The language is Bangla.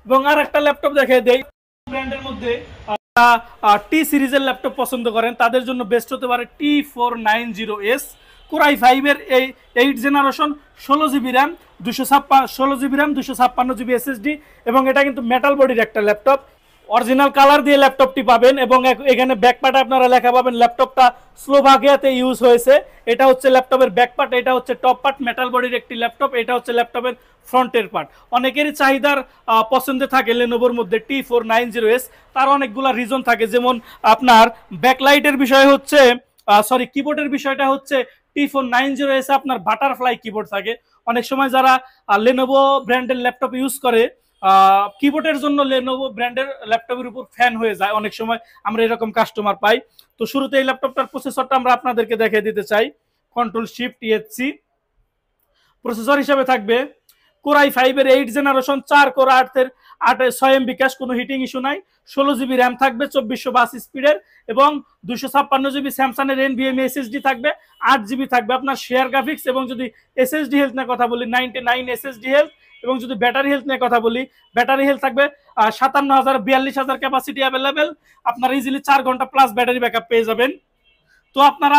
এবং আর একটা ল্যাপটপ দেখে দেই ব্র্যান্ডের মধ্যে টি সিরিজের ল্যাপটপ পছন্দ করেন তাদের জন্য বেস্ট হতে পারে T490S কোরাই 5-এর এই 8 generation 16 GB RAM 256 GB SSD এবং এটা কিন্তু মেটাল বডির একটা ল্যাপটপ। অরিজিনাল কালার দিয়ে ল্যাপটপটি পাবেন এবং এখানে ব্যাকপার্টে আপনারা লেখা পাবেন ল্যাপটপটা স্লোভাকিয়াতে ইউজ হয়েছে। এটা হচ্ছে ল্যাপটপের ব্যাকপার্ট, এটা হচ্ছে টপ পার্ট, মেটাল বডির একটি ল্যাপটপ, এটা হচ্ছে ল্যাপটপের ফ্রন্টের পার্ট। অনেকেরই চাহিদার পছন্দে থাকে লেনোভোর মধ্যে T490S, তার অনেকগুলো রিজন থাকে, যেমন আপনার ব্যাকলাইটের বিষয় হচ্ছে কিবোর্ডের বিষয়টা হচ্ছে T490S আপনার বাটারফ্লাই কিবোর্ড থাকে। অনেক সময় যারা লেনোভো ব্র্যান্ডের ল্যাপটপ ইউজ করে কিবোর্ডের জন্য লেনোভো ব্র্যান্ডের ল্যাপটপের উপর ফ্যান হয়ে যায়, অনেক সময় আমরা এরকম কাস্টমার পাই। তো শুরুতে এই ল্যাপটপটার প্রসেসরটা আমরা আপনাদেরকে দেখিয়ে দিতে চাই। কন্ট্রোল শিফট ESC প্রসেসর হিসেবে থাকবে কোরাই 5-এর 8 জেনারেশন 4 কোর 6 MB ক্যাশ, কোনো হিটিং ইস্যু নাই। 16 জিবি র্যাম থাকবে 2422 স্পিডের এবং 256 জিবি স্যামসাংয়ের NVMe SSD থাকবে। 8 জিবি থাকবে আপনার শেয়ার গ্রাফিক্স। এবং যদি SSD হেলথ নিয়ে কথা বলি 99 SSD হেলথ। এবং যদি ব্যাটারি হেলথ নিয়ে কথা বলি ব্যাটারি হেলথ থাকবে 57,000 42,000 ক্যাপাসিটি অ্যাভেলেবেল। আপনারা ইজিলি 4 ঘন্টা প্লাস ব্যাটারি ব্যাকআপ পেয়ে যাবেন। তো আপনারা